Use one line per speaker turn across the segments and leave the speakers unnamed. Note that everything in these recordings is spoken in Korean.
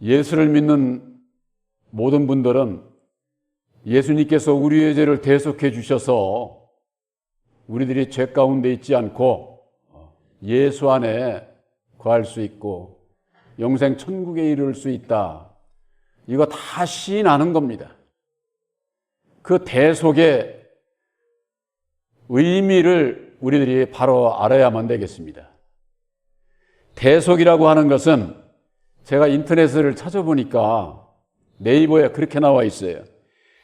예수를 믿는 모든 분들은 예수님께서 우리의 죄를 대속해 주셔서 우리들이 죄 가운데 있지 않고 예수 안에 거할 수 있고 영생 천국에 이를 수 있다. 이거 다 시인하는 겁니다. 그 대속의 의미를 우리들이 바로 알아야만 되겠습니다. 대속이라고 하는 것은 제가 인터넷을 찾아보니까 네이버에 그렇게 나와 있어요.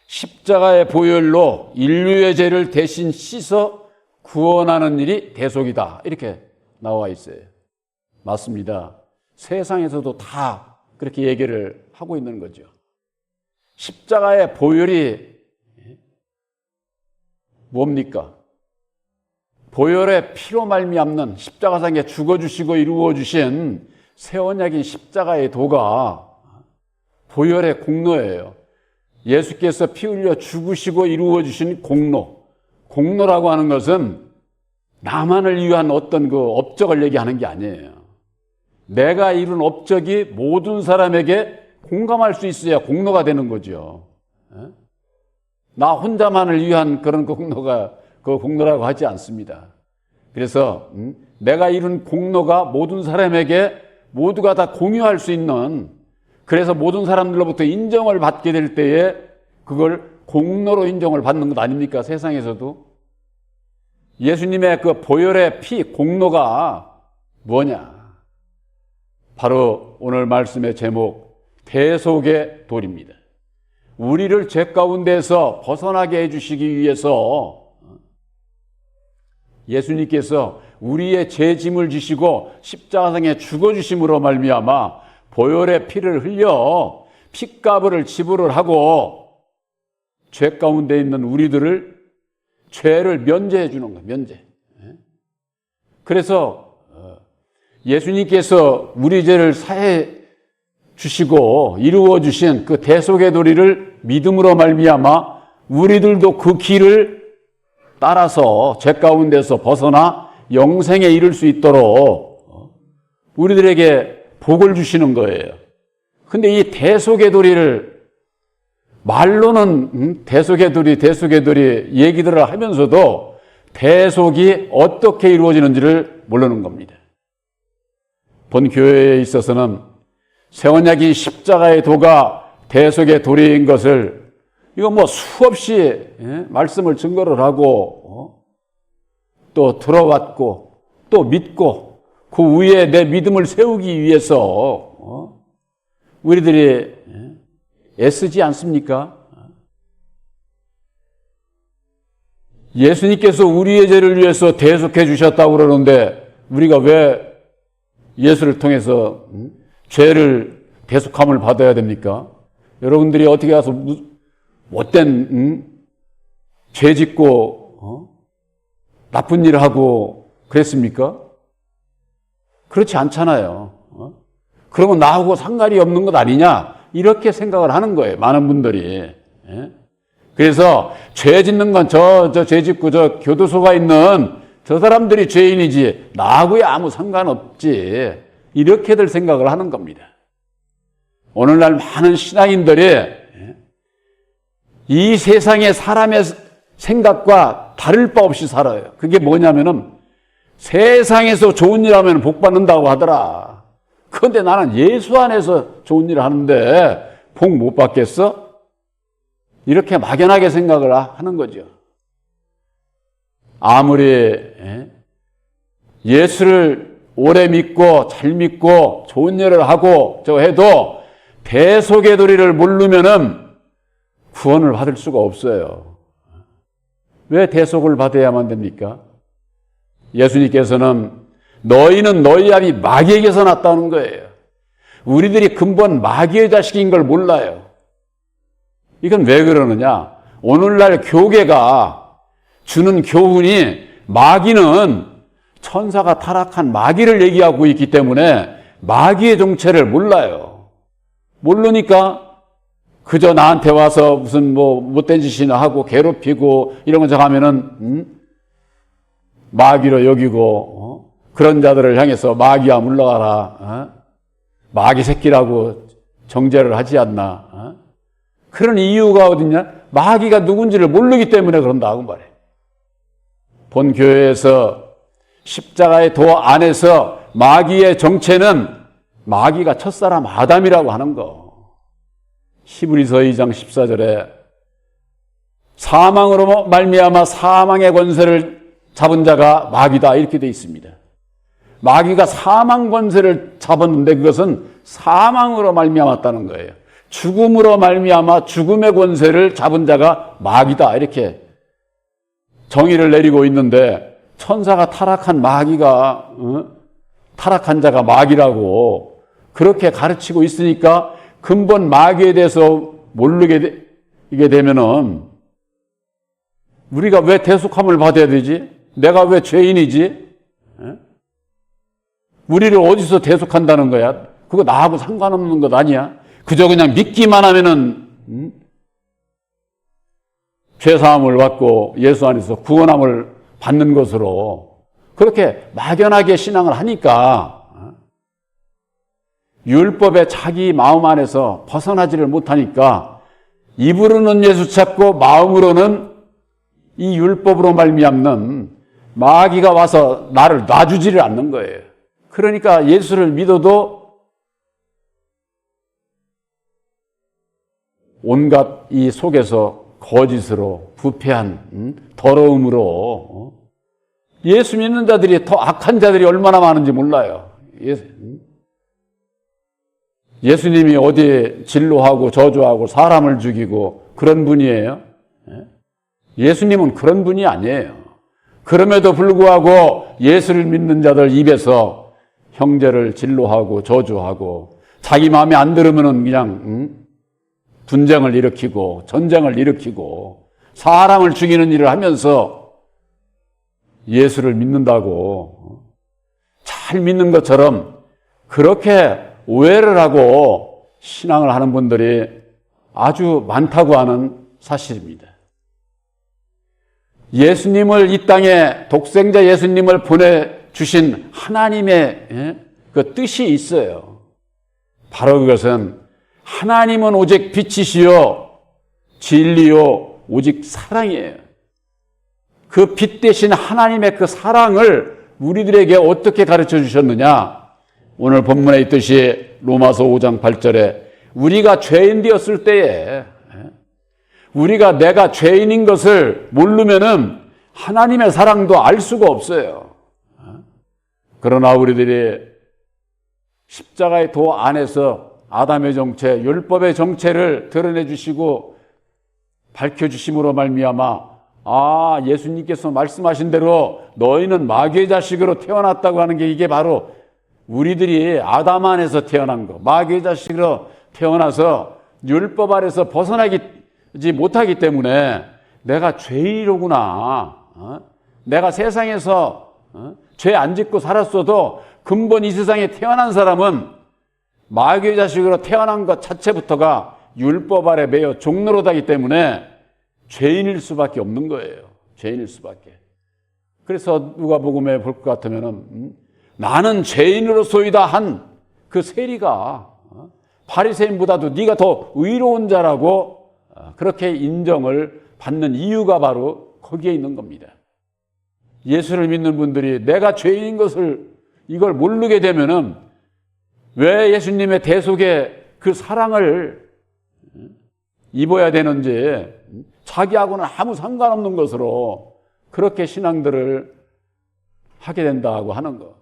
십자가의 보혈로 인류의 죄를 대신 씻어 구원하는 일이 대속이다. 이렇게 나와 있어요. 맞습니다. 세상에서도 다 그렇게 얘기를 하고 있는 거죠. 십자가의 보혈이 뭡니까? 보혈의 피로 말미암는 십자가상에 죽어주시고 이루어주신 새 언약인 십자가의 도가 보혈의 공로예요. 예수께서 피 흘려 죽으시고 이루어주신 공로. 공로라고 하는 것은 나만을 위한 어떤 그 업적을 얘기하는 게 아니에요. 내가 이룬 업적이 모든 사람에게 공감할 수 있어야 공로가 되는 거죠. 나 혼자만을 위한 그런 공로가 그 공로라고 하지 않습니다. 그래서 내가 이룬 공로가 모든 사람에게 모두가 다 공유할 수 있는, 그래서 모든 사람들로부터 인정을 받게 될 때에 그걸 공로로 인정을 받는 것 아닙니까? 세상에서도. 예수님의 그 보혈의 피, 공로가 뭐냐? 바로 오늘 말씀의 제목, 대속의 돌입니다. 우리를 죄 가운데서 벗어나게 해주시기 위해서 예수님께서 우리의 죄 짐을 지시고 십자가상에 죽어주심으로 말미암아 보혈의 피를 흘려 핏값을 지불을 하고 죄 가운데 있는 우리들을 죄를 면제해 주는 거예요. 면제. 그래서 예수님께서 우리 죄를 사해 주시고 이루어 주신 그 대속의 도리를 믿음으로 말미암아 우리들도 그 길을 따라서 죄 가운데서 벗어나 영생에 이를 수 있도록 우리들에게 복을 주시는 거예요. 근데 이 대속의 도리를 말로는 대속의 도리 얘기들을 하면서도 대속이 어떻게 이루어지는지를 모르는 겁니다. 본 교회에 있어서는 새 언약인 십자가의 도가 대속의 도리인 것을 이거 뭐 수없이 말씀을 증거를 하고 또 들어왔고 또 믿고 그 위에 내 믿음을 세우기 위해서 우리들이 애쓰지 않습니까? 예수님께서 우리의 죄를 위해서 대속해 주셨다고 그러는데 우리가 왜 예수를 통해서 죄를 대속함을 받아야 됩니까? 여러분들이 어떻게 가서 못된 죄 짓고 나쁜 일을 하고 그랬습니까? 그렇지 않잖아요. 그러면 나하고 상관이 없는 것 아니냐? 이렇게 생각을 하는 거예요. 많은 분들이. 그래서 죄 짓는 건 저 죄 짓고 저 교도소가 있는 저 사람들이 죄인이지 나하고야 아무 상관없지. 이렇게들 생각을 하는 겁니다. 오늘날 많은 신앙인들이 이 세상의 사람의 생각과 다를 바 없이 살아요. 그게 뭐냐면은 세상에서 좋은 일 하면 복 받는다고 하더라. 그런데 나는 예수 안에서 좋은 일을 하는데 복 못 받겠어? 이렇게 막연하게 생각을 하는 거죠. 아무리 예수를 오래 믿고 잘 믿고 좋은 일을 하고 해도 대속의 도리를 모르면은 구원을 받을 수가 없어요. 왜 대속을 받아야만 됩니까? 예수님께서는 너희는 너희 아비 마귀에게서 났다는 거예요. 우리들이 근본 마귀의 자식인 걸 몰라요. 이건 왜 그러느냐? 오늘날 교계가 주는 교훈이 마귀는 천사가 타락한 마귀를 얘기하고 있기 때문에 마귀의 정체를 몰라요. 모르니까 그저 나한테 와서 무슨 못된 짓이나 하고 괴롭히고 이런 거 하면은 마귀로 여기고 그런 자들을 향해서 마귀야 물러가라. 마귀 새끼라고 정죄를 하지 않나. 그런 이유가 어딨냐? 마귀가 누군지를 모르기 때문에 그런다고 말해. 본 교회에서 십자가의 도 안에서 마귀의 정체는 마귀가 첫사람 아담이라고 하는 거. 히브리서 2장 14절에 사망으로 말미암아 사망의 권세를 잡은 자가 마귀다 이렇게 되어 있습니다. 마귀가 사망 권세를 잡았는데 그것은 사망으로 말미암았다는 거예요. 죽음으로 말미암아 죽음의 권세를 잡은 자가 마귀다 이렇게 정의를 내리고 있는데 천사가 타락한 마귀가 타락한 자가 마귀라고 그렇게 가르치고 있으니까 근본 마귀에 대해서 모르게 되면은 우리가 왜 대속함을 받아야 되지? 내가 왜 죄인이지? 우리를 어디서 대속한다는 거야? 그거 나하고 상관없는 것 아니야? 그저 그냥 믿기만 하면은 죄사함을 받고 예수 안에서 구원함을 받는 것으로 그렇게 막연하게 신앙을 하니까 율법의 자기 마음 안에서 벗어나지를 못하니까 입으로는 예수 찾고 마음으로는 이 율법으로 말미암는 마귀가 와서 나를 놔주지를 않는 거예요. 그러니까 예수를 믿어도 온갖 이 속에서 거짓으로 부패한 더러움으로 예수 믿는 자들이 더 악한 자들이 얼마나 많은지 몰라요. 예수님이 어디 진노하고 저주하고 사람을 죽이고 그런 분이에요? 예수님은 그런 분이 아니에요. 그럼에도 불구하고 예수를 믿는 자들 입에서 형제를 진노하고 저주하고 자기 마음에 안 들으면은 그냥 분쟁을 일으키고 전쟁을 일으키고 사람을 죽이는 일을 하면서 예수를 믿는다고 잘 믿는 것처럼 그렇게 오해를 하고 신앙을 하는 분들이 아주 많다고 하는 사실입니다. 예수님을 이 땅에 독생자 예수님을 보내주신 하나님의 그 뜻이 있어요. 바로 그것은 하나님은 오직 빛이시요 진리요 오직 사랑이에요. 그 빛 대신 하나님의 그 사랑을 우리들에게 어떻게 가르쳐 주셨느냐? 오늘 본문에 있듯이 로마서 5장 8절에 우리가 죄인 되었을 때에 우리가 내가 죄인인 것을 모르면은 하나님의 사랑도 알 수가 없어요. 그러나 우리들이 십자가의 도 안에서 아담의 정체, 율법의 정체를 드러내 주시고 밝혀 주심으로 말미암아 예수님께서 말씀하신 대로 너희는 마귀의 자식으로 태어났다고 하는 게 이게 바로 우리들이 아담 안에서 태어난 거, 마귀의 자식으로 태어나서 율법 아래서 벗어나지 못하기 때문에 내가 죄인이로구나. 내가 세상에서 죄 안 짓고 살았어도 근본 이 세상에 태어난 사람은 마귀의 자식으로 태어난 것 자체부터가 율법 아래 매여 종노릇하기 때문에 죄인일 수밖에 없는 거예요. 죄인일 수밖에. 그래서 누가복음에 볼 것 같으면은 나는 죄인으로소이다 한 그 세리가 바리새인보다도 네가 더 의로운 자라고 그렇게 인정을 받는 이유가 바로 거기에 있는 겁니다. 예수를 믿는 분들이 내가 죄인인 것을 이걸 모르게 되면은 왜 예수님의 대속의 그 사랑을 입어야 되는지 자기하고는 아무 상관없는 것으로 그렇게 신앙들을 하게 된다고 하는 것.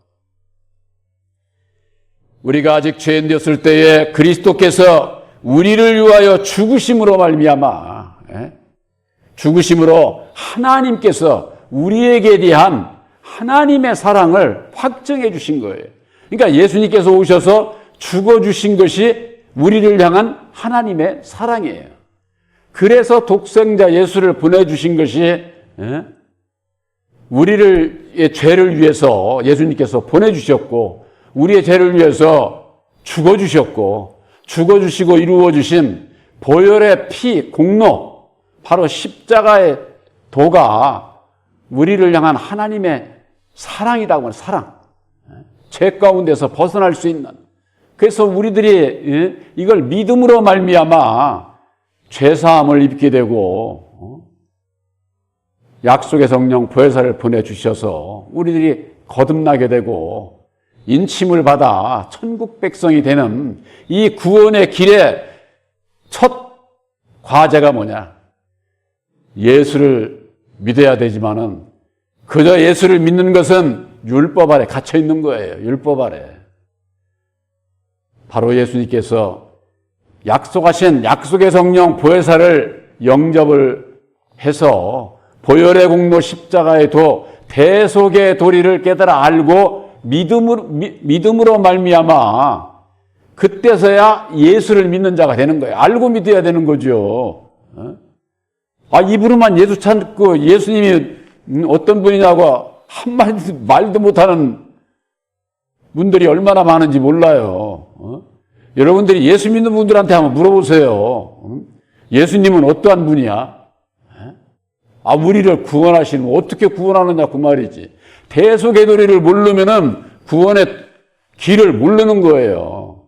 우리가 아직 죄인 되었을 때에 그리스도께서 우리를 위하여 죽으심으로 말미암아 죽으심으로 하나님께서 우리에게 대한 하나님의 사랑을 확증해 주신 거예요. 그러니까 예수님께서 오셔서 죽어주신 것이 우리를 향한 하나님의 사랑이에요. 그래서 독생자 예수를 보내주신 것이 우리의 죄를 위해서 예수님께서 보내주셨고 우리의 죄를 위해서 죽어주셨고 죽어주시고 이루어주신 보혈의 피, 공로, 바로 십자가의 도가 우리를 향한 하나님의 사랑이라고 하는 사랑. 죄 가운데서 벗어날 수 있는 그래서 우리들이 이걸 믿음으로 말미암아 죄사함을 입게 되고 약속의 성령 보혜사를 보내주셔서 우리들이 거듭나게 되고 인침을 받아 천국 백성이 되는 이 구원의 길의 첫 과제가 뭐냐? 예수를 믿어야 되지만은 그저 예수를 믿는 것은 율법 아래 갇혀 있는 거예요. 율법 아래. 바로 예수님께서 약속하신 약속의 성령 보혜사를 영접을 해서 보혈의 공로 십자가의 도 대속의 도리를 깨달아 알고 믿음으로 말미암아 그때서야 예수를 믿는 자가 되는 거예요. 알고 믿어야 되는 거죠. 입으로만 예수 찾고 예수님이 어떤 분이냐고 말도 못하는 분들이 얼마나 많은지 몰라요. 여러분들이 예수 믿는 분들한테 한번 물어보세요. 예수님은 어떠한 분이야? 우리를 구원하시는, 어떻게 구원하느냐 그 말이지. 대속의 도리를 모르면은 구원의 길을 모르는 거예요.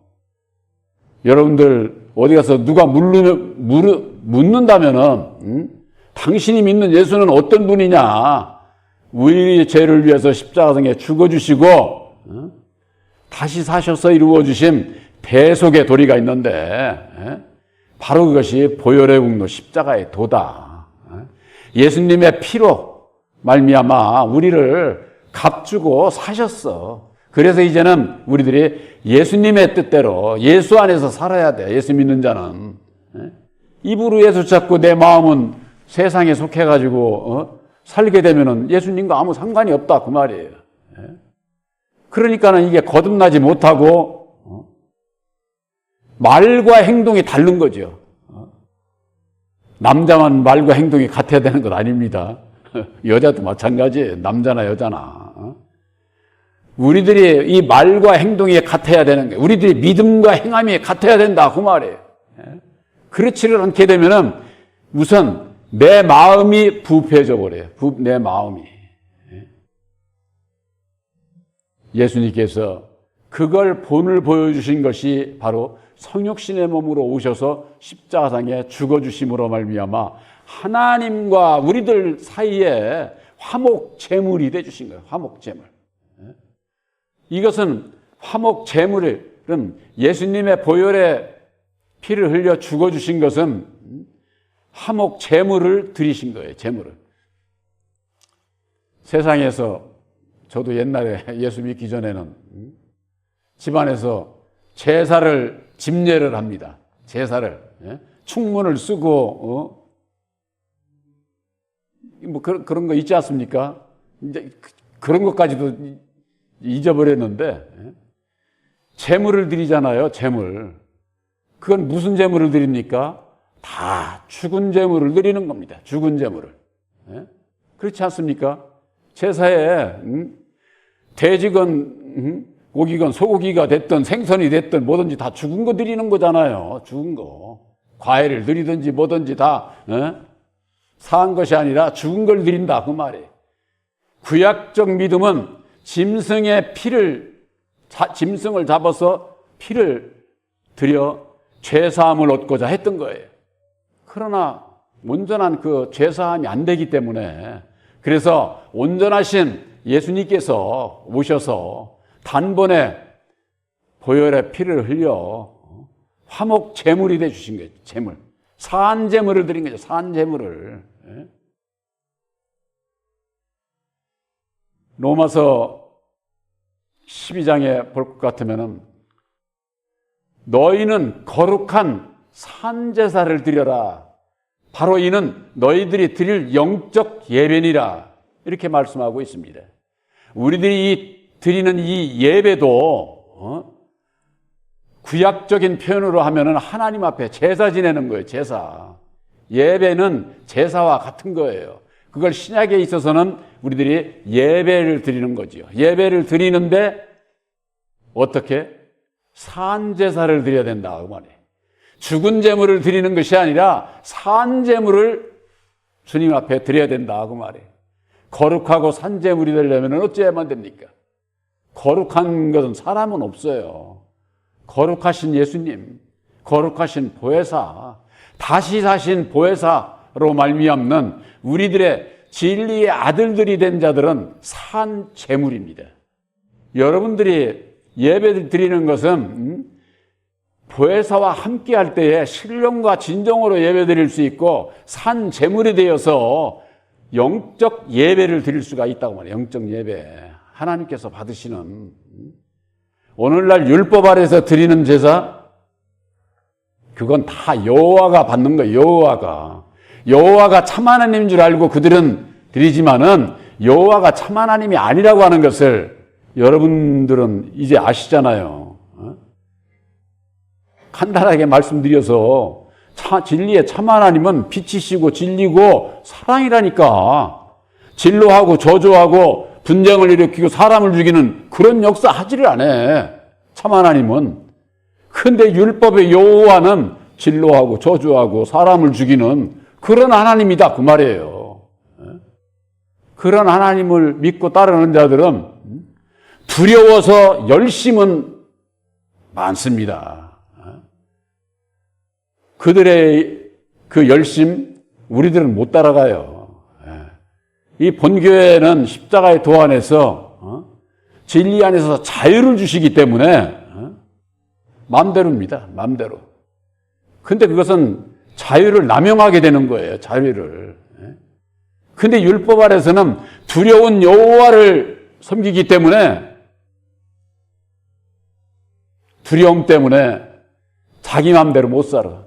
여러분들 어디 가서 누가 묻는다면은 당신이 믿는 예수는 어떤 분이냐? 우리의 죄를 위해서 십자가상에 죽어주시고 다시 사셔서 이루어주신 대속의 도리가 있는데 바로 그것이 보혈의 공로 십자가의 도다. 예수님의 피로 말미암아 우리를 값주고 사셨어. 그래서 이제는 우리들이 예수님의 뜻대로 예수 안에서 살아야 돼. 예수 믿는 자는. 입으로 예수 찾고 내 마음은 세상에 속해가지고 살게 되면은 예수님과 아무 상관이 없다 그 말이에요. 그러니까는 이게 거듭나지 못하고 말과 행동이 다른 거죠. 남자만 말과 행동이 같아야 되는 것 아닙니다. 여자도 마찬가지예요. 남자나 여자나. 우리들이 이 말과 행동이 같아야 되는 거예요. 우리들이 믿음과 행함이 같아야 된다 그 말이에요. 그렇지를 않게 되면은 우선 내 마음이 부패해져 버려요. 내 마음이. 예수님께서 그걸 본을 보여주신 것이 바로 성육신의 몸으로 오셔서 십자가상에 죽어주심으로 말미암아 하나님과 우리들 사이에 화목제물이 되주신 거예요. 화목제물. 이것은 화목제물은 예수님의 보혈의 피를 흘려 죽어주신 것은 화목제물을 드리신 거예요. 제물을. 세상에서 저도 옛날에 예수 믿기 전에는 집안에서 제사를 집례를 합니다. 제사를 충문을 쓰고 뭐 그런 거 있지 않습니까? 이제 그런 것까지도 잊어버렸는데 제물을 드리잖아요. 제물. 그건 무슨 제물을 드립니까? 다 죽은 제물을 드리는 겁니다. 죽은 제물을. 그렇지 않습니까? 제사에 돼지건 고기건 소고기가 됐든 생선이 됐든 뭐든지 다 죽은 거 드리는 거잖아요. 죽은 거. 과일을 드리든지 뭐든지 다 사한 것이 아니라 죽은 걸 드린다 그 말이에요. 구약적 믿음은 짐승의 피를 짐승을 잡아서 피를 드려 죄사함을 얻고자 했던 거예요. 그러나 온전한 그 죄사함이 안 되기 때문에 그래서 온전하신 예수님께서 오셔서 단번에 보혈의 피를 흘려 화목 제물이 돼 주신 거예요. 제물. 사한 제물을 드린 거죠. 사한 제물을. 로마서 12장에 볼 것 같으면은 너희는 거룩한 산제사를 드려라. 바로 이는 너희들이 드릴 영적 예배니라. 이렇게 말씀하고 있습니다. 우리들이 드리는 이 예배도 구약적인 표현으로 하면은 하나님 앞에 제사 지내는 거예요. 제사. 예배는 제사와 같은 거예요. 그걸 신약에 있어서는 우리들이 예배를 드리는 거죠. 예배를 드리는데 어떻게? 산제사를 드려야 된다 그 말이에요. 죽은 제물을 드리는 것이 아니라 산 제물을 주님 앞에 드려야 된다 그 말이에요. 거룩하고 산 제물이 되려면 어찌해야만 됩니까? 거룩한 것은 사람은 없어요. 거룩하신 예수님, 거룩하신 보혜사, 다시 사신 보혜사로 말미암는 우리들의 진리의 아들들이 된 자들은 산 제물입니다. 여러분들이 예배 드리는 것은 보혜사와 함께할 때에 신령과 진정으로 예배 드릴 수 있고 산 제물이 되어서 영적 예배를 드릴 수가 있다고 말해요. 영적 예배. 하나님께서 받으시는, 오늘날 율법 아래서 드리는 제사, 그건 다 여호와가 받는 거예요. 여호와가 참 하나님인 줄 알고 그들은 드리지만은 여호와가 참 하나님이 아니라고 하는 것을 여러분들은 이제 아시잖아요. 간단하게 말씀드려서 진리의 참 하나님은 빛이시고 진리고 사랑이라니까. 진노하고 저주하고 분쟁을 일으키고 사람을 죽이는 그런 역사 하지를 않아, 참 하나님은. 근데 율법의 여호와는 진노하고 저주하고 사람을 죽이는 그런 하나님이다, 그 말이에요. 그런 하나님을 믿고 따르는 자들은 두려워서 열심은 많습니다. 그들의 그 열심 우리들은 못 따라가요. 이 본교회는 십자가의 도 안에서 진리 안에서 자유를 주시기 때문에 마음대로입니다. 마음대로. 근데 그것은 자유를 남용하게 되는 거예요. 자유를. 근데 율법 아래서는 두려운 여호와를 섬기기 때문에, 두려움 때문에 자기 마음대로 못 살아.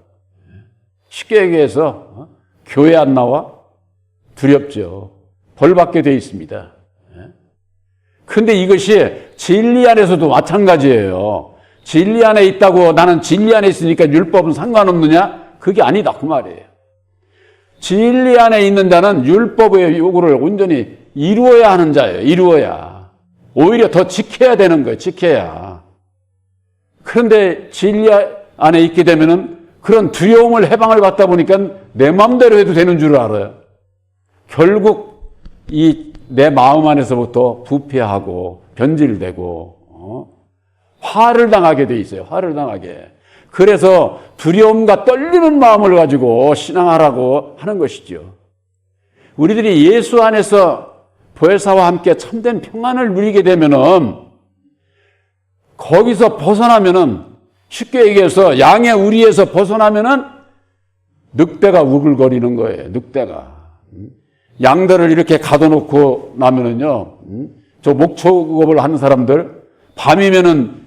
쉽게 얘기해서 교회 안 나와? 두렵죠. 벌받게 돼 있습니다. 근데 이것이 진리 안에서도 마찬가지예요. 진리 안에 있다고 나는 진리 안에 있으니까 율법은 상관없느냐? 그게 아니다, 그 말이에요. 진리 안에 있는 자는 율법의 요구를 온전히 이루어야 하는 자예요. 이루어야. 오히려 더 지켜야 되는 거예요. 지켜야. 그런데 진리 안에 있게 되면은 그런 두려움을 해방을 받다 보니까 내 마음대로 해도 되는 줄 알아요. 결국 내 마음 안에서부터 부패하고 변질되고 화를 당하게 돼 있어요. 화를 당하게. 그래서 두려움과 떨리는 마음을 가지고 신앙하라고 하는 것이죠. 우리들이 예수 안에서 보혜사와 함께 참된 평안을 누리게 되면은, 거기서 벗어나면은, 쉽게 얘기해서 양의 우리에서 벗어나면은 늑대가 우글거리는 거예요. 늑대가. 양들을 이렇게 가둬놓고 나면은요, 저 목축업을 하는 사람들, 밤이면은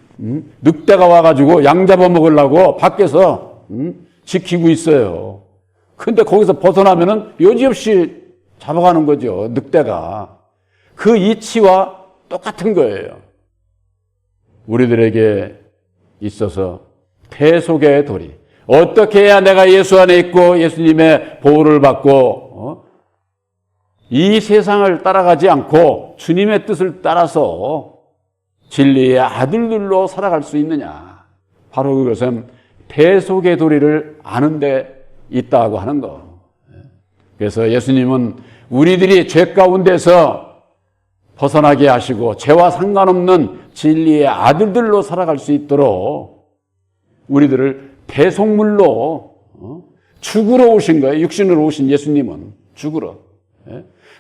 늑대가 와가지고 양 잡아먹으려고 밖에서 지키고 있어요. 근데 거기서 벗어나면은 여지없이 잡아가는 거죠, 늑대가. 그 이치와 똑같은 거예요. 우리들에게 있어서 대속의 도리. 어떻게 해야 내가 예수 안에 있고 예수님의 보호를 받고 이 세상을 따라가지 않고 주님의 뜻을 따라서 진리의 아들들로 살아갈 수 있느냐. 바로 그것은 대속의 도리를 아는 데 있다고 하는 거. 그래서 예수님은 우리들이 죄 가운데서 벗어나게 하시고 죄와 상관없는 진리의 아들들로 살아갈 수 있도록 우리들을 대속물로 죽으러 오신 거예요. 육신으로 오신 예수님은 죽으러.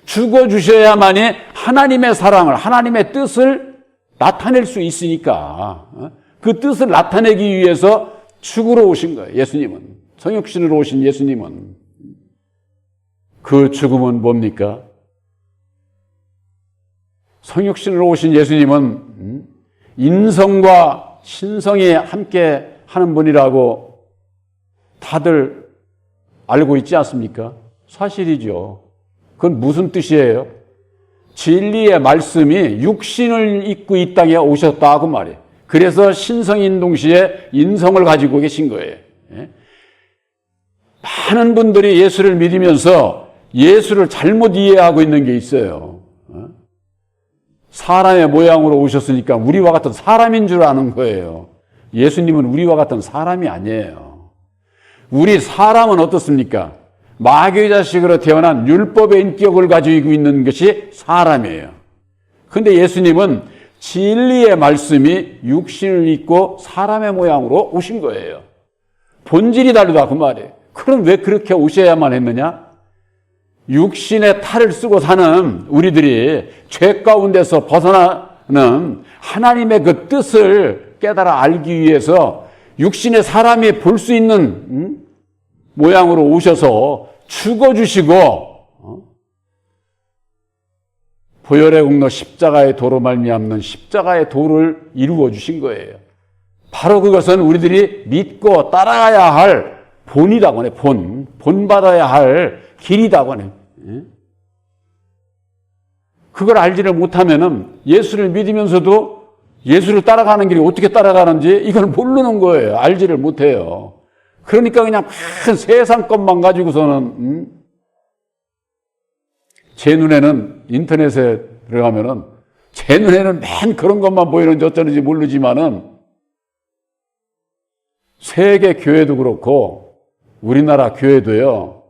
죽어주셔야만이 하나님의 사랑을, 하나님의 뜻을 나타낼 수 있으니까 그 뜻을 나타내기 위해서 죽으러 오신 거예요. 예수님은. 성육신으로 오신 예수님은. 그 죽음은 뭡니까? 성육신으로 오신 예수님은 인성과 신성이 함께 하는 분이라고 다들 알고 있지 않습니까? 사실이죠. 그건 무슨 뜻이에요? 진리의 말씀이 육신을 입고 이 땅에 오셨다고 말이에요. 그래서 신성인 동시에 인성을 가지고 계신 거예요. 많은 분들이 예수를 믿으면서 예수를 잘못 이해하고 있는 게 있어요. 사람의 모양으로 오셨으니까 우리와 같은 사람인 줄 아는 거예요. 예수님은 우리와 같은 사람이 아니에요. 우리 사람은 어떻습니까? 마귀의 자식으로 태어난 율법의 인격을 가지고 있는 것이 사람이에요. 그런데 예수님은 진리의 말씀이 육신을 입고 사람의 모양으로 오신 거예요. 본질이 다르다 그 말이에요. 그럼 왜 그렇게 오셔야만 했느냐? 육신의 탈을 쓰고 사는 우리들이 죄 가운데서 벗어나는 하나님의 그 뜻을 깨달아 알기 위해서 육신의 사람이 볼 수 있는 모양으로 오셔서 죽어주시고 보혈의 공로 십자가의 도로 말미암는 십자가의 도를 이루어 주신 거예요. 바로 그것은 우리들이 믿고 따라가야 할 본이라고 하네. 본받아야 할 길이라고 하네. 그걸 알지를 못하면은 예수를 믿으면서도 예수를 따라가는 길이 어떻게 따라가는지 이걸 모르는 거예요. 알지를 못해요. 그러니까 그냥 큰 세상 것만 가지고서는 제 눈에는 인터넷에 들어가면은 제 눈에는 맨 그런 것만 보이는지 어쩌는지 모르지만은 세계 교회도 그렇고 우리나라 교회도요.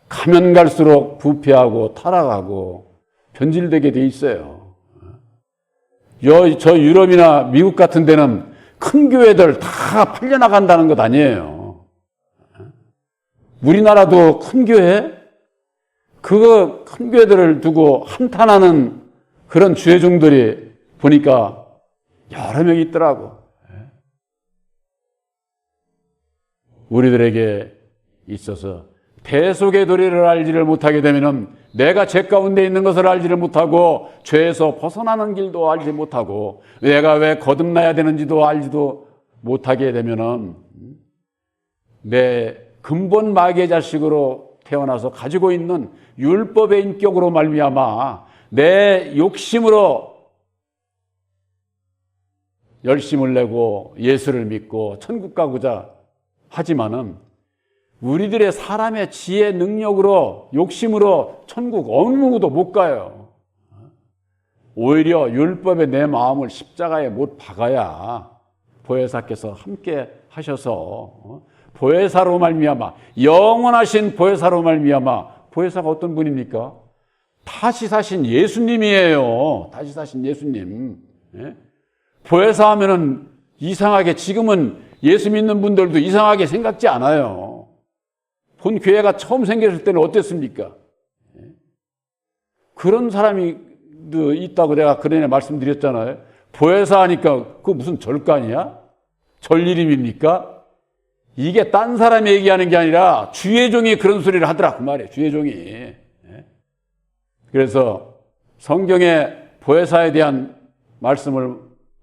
가면 갈수록 부패하고 타락하고 변질되게 돼 있어요. 저 유럽이나 미국 같은 데는 큰 교회들 다 팔려나간다는 것 아니에요. 우리나라도 큰 교회? 그거 큰 교회들을 두고 한탄하는 그런 주회종들이 보니까 여러 명 있더라고. 우리들에게 있어서 대속의 도리를 알지를 못하게 되면은 내가 죄 가운데 있는 것을 알지를 못하고 죄에서 벗어나는 길도 알지 못하고 내가 왜 거듭나야 되는지도 알지도 못하게 되면은 내 근본 마귀의 자식으로 태어나서 가지고 있는 율법의 인격으로 말미암아 내 욕심으로 열심을 내고 예수를 믿고 천국 가고자 하지만은 우리들의 사람의 지혜 능력으로 욕심으로 천국 어느 누구도 못 가요. 오히려 율법에 내 마음을 십자가에 못 박아야 보혜사께서 함께 하셔서 보혜사로 말미암아 영원하신 보혜사로 말미암아 보혜사가 어떤 분입니까? 다시 사신 예수님이에요. 다시 사신 예수님. 보혜사 하면은 이상하게 지금은 예수 믿는 분들도 이상하게 생각지 않아요. 본 교회가 처음 생겼을 때는 어땠습니까? 그런 사람이 있다고 내가 그전에 말씀드렸잖아요. 보혜사 하니까 그거 무슨 절간이야? 절 이름입니까? 이게 딴 사람이 얘기하는 게 아니라 주의 종이 그런 소리를 하더라 그 말이에요. 주의 종이. 그래서 성경에 보혜사에 대한 말씀을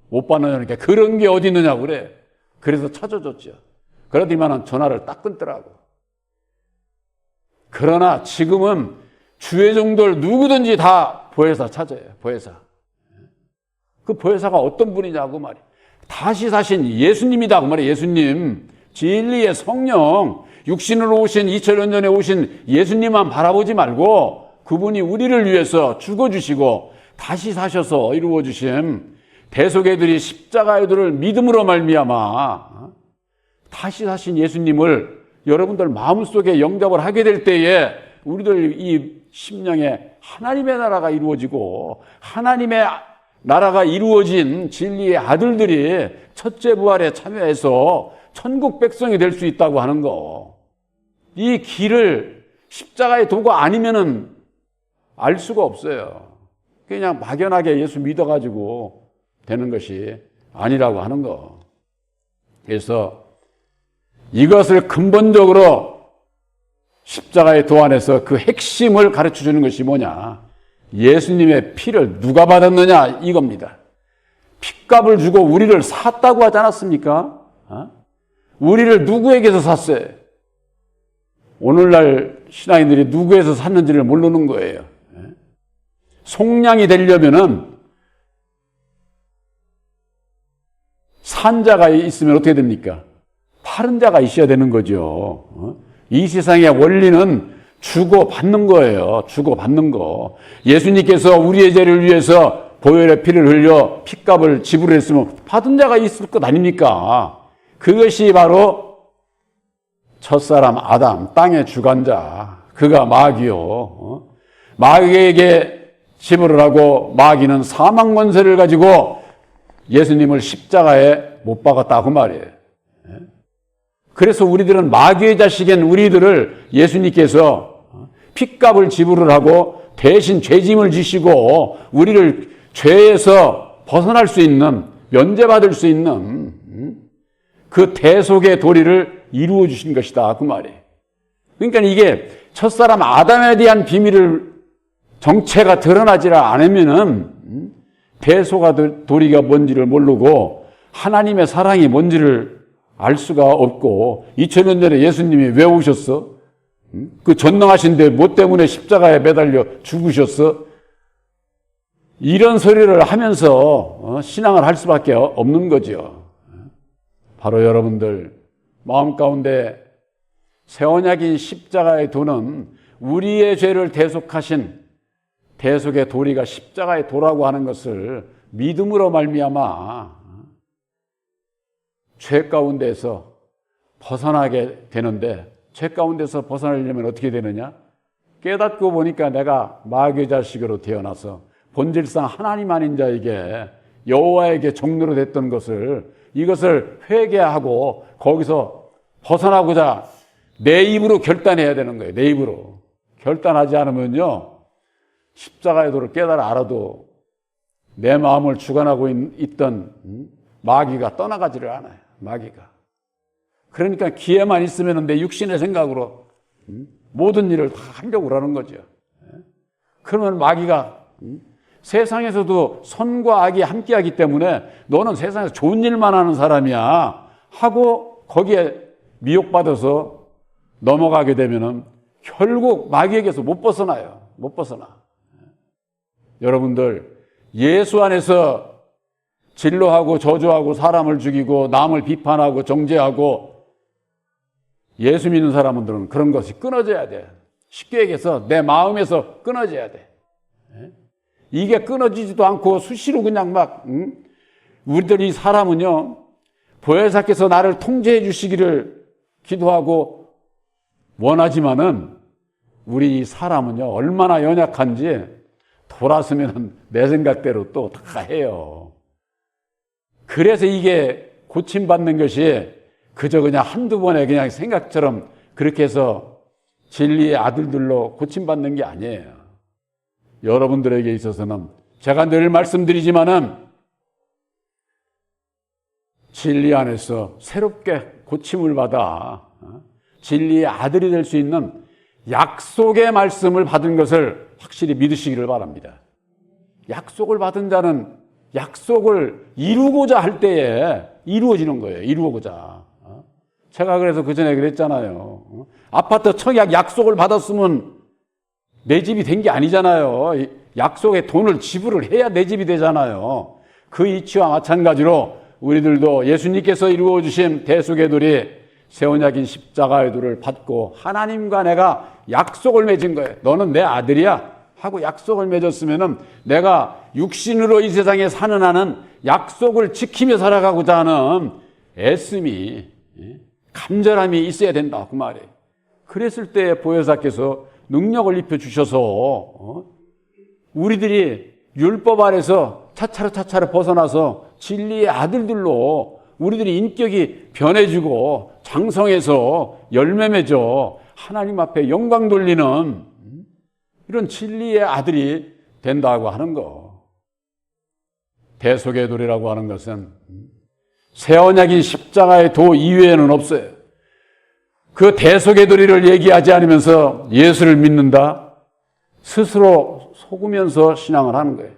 못 받느냐니까 그런 게 어디 있느냐고 그래. 그래서 찾아줬죠. 그러더니만은 전화를 딱 끊더라고. 그러나 지금은 주의 종들 누구든지 다 보혜사 찾아요. 보혜사. 그 보혜사가 어떤 분이냐고 말이에요. 다시 사신 예수님이다 그 말이에요. 예수님. 진리의 성령, 육신으로 오신 2000년 전에 오신 예수님만 바라보지 말고 그분이 우리를 위해서 죽어주시고 다시 사셔서 이루어주신 대속의 들이 십자가의 도를 믿음으로 말미암아 다시 사신 예수님을 여러분들 마음속에 영접을 하게 될 때에 우리들 이 심령에 하나님의 나라가 이루어지고 하나님의 나라가 이루어진 진리의 아들들이 첫째 부활에 참여해서 천국 백성이 될 수 있다고 하는 거. 이 길을 십자가의 도가 아니면은 알 수가 없어요. 그냥 막연하게 예수 믿어가지고 되는 것이 아니라고 하는 거. 그래서 이것을 근본적으로 십자가의 도 안에서 그 핵심을 가르쳐 주는 것이 뭐냐. 예수님의 피를 누가 받았느냐 이겁니다. 핏값을 주고 우리를 샀다고 하지 않았습니까? 우리를 누구에게서 샀어요? 오늘날 신앙인들이 누구에서 샀는지를 모르는 거예요. 속량이 되려면은 산 자가 있으면 어떻게 됩니까? 파른 자가 있어야 되는 거죠. 이 세상의 원리는 주고 받는 거예요. 주고 받는 거. 예수님께서 우리의 죄를 위해서 보혈의 피를 흘려 핏값을 지불했으면 받은 자가 있을 것 아닙니까? 그것이 바로 첫사람 아담, 땅의 주관자. 그가 마귀요. 마귀에게 지불을 하고 마귀는 사망 권세를 가지고 예수님을 십자가에 못 박았다 그 말이에요. 그래서 우리들은 마귀의 자식인 우리들을 예수님께서 핏값을 지불을 하고 대신 죄짐을 지시고 우리를 죄에서 벗어날 수 있는, 면제받을 수 있는 그 대속의 도리를 이루어 주신 것이다 그 말이에요. 그러니까 이게 첫사람 아담에 대한 비밀을 정체가 드러나지 않으면은 대속의 도리가 뭔지를 모르고 하나님의 사랑이 뭔지를 알 수가 없고 2000년 전에 예수님이 왜 오셨어? 그 전능하신데 뭐 때문에 십자가에 매달려 죽으셨어? 이런 소리를 하면서 신앙을 할 수밖에 없는 거죠. 바로 여러분들 마음 가운데 새 언약인 십자가의 도는 우리의 죄를 대속하신 대속의 도리가 십자가의 도라고 하는 것을 믿음으로 말미암아 죄 가운데서 벗어나게 되는데, 죄 가운데서 벗어나려면 어떻게 되느냐? 깨닫고 보니까 내가 마귀의 자식으로 태어나서 본질상 하나님 아닌 자에게 여호와에게 종로로 됐던 것을, 이것을 회개하고 거기서 벗어나고자 내 입으로 결단해야 되는 거예요. 내 입으로. 결단하지 않으면요, 십자가의 도를 깨달아 알아도 내 마음을 주관하고 있던 마귀가 떠나가지를 않아요. 마귀가. 그러니까 기회만 있으면 내 육신의 생각으로 모든 일을 다 하려고 그러는 거죠. 그러면 마귀가 세상에서도 선과 악이 함께하기 때문에 너는 세상에서 좋은 일만 하는 사람이야 하고 거기에 미혹받아서 넘어가게 되면은 결국 마귀에게서 못 벗어나요. 못 벗어나. 여러분들 예수 안에서 진노하고 저주하고 사람을 죽이고 남을 비판하고 정죄하고 예수 믿는 사람들은 그런 것이 끊어져야 돼. 쉽게 얘기해서 내 마음에서 끊어져야 돼. 이게 끊어지지도 않고 수시로 그냥 막 우리들이 사람은요, 보혜사께서 나를 통제해 주시기를 기도하고 원하지만은 우리 사람은요 얼마나 연약한지 돌아서면 내 생각대로 또 다 해요. 그래서 이게 고침받는 것이 그저 그냥 한두 번에 그냥 생각처럼 그렇게 해서 진리의 아들들로 고침받는 게 아니에요. 여러분들에게 있어서는 제가 늘 말씀드리지만은 진리 안에서 새롭게 고침을 받아 진리의 아들이 될 수 있는 약속의 말씀을 받은 것을 확실히 믿으시기를 바랍니다. 약속을 받은 자는 약속을 이루고자 할 때에 이루어지는 거예요. 이루고자. 제가 그래서 그 전에 그랬잖아요. 아파트 청약 약속을 받았으면 내 집이 된 게 아니잖아요. 약속의 돈을 지불을 해야 내 집이 되잖아요. 그 이치와 마찬가지로 우리들도 예수님께서 이루어주신 대속의 도리, 새 언약인 십자가의 도를 받고 하나님과 내가 약속을 맺은 거예요. 너는 내 아들이야 하고 약속을 맺었으면은 내가 육신으로 이 세상에 사는 한은 약속을 지키며 살아가고자 하는 애씀이, 간절함이 있어야 된다 그 말이에요. 그랬을 때 보혜사께서 능력을 입혀주셔서 우리들이 율법 아래서 차차로 벗어나서 진리의 아들들로 우리들이 인격이 변해지고 장성해서 열매 맺어 하나님 앞에 영광 돌리는 이런 진리의 아들이 된다고 하는 거. 대속의 도리라고 하는 것은 새 언약인 십자가의 도 이외에는 없어요. 그 대속의 도리를 얘기하지 않으면서 예수를 믿는다? 스스로 속으면서 신앙을 하는 거예요.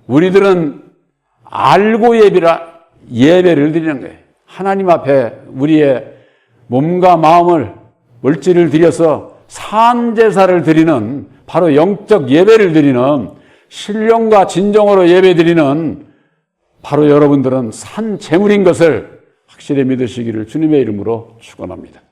우리들은 알고 예배를 드리는 거예요. 하나님 앞에 우리의 몸과 마음을 물질을 들여서 산제사를 드리는, 바로 영적 예배를 드리는, 신령과 진정으로 예배 드리는 바로 여러분들은 산 제물인 것을 확실히 믿으시기를 주님의 이름으로 축원합니다.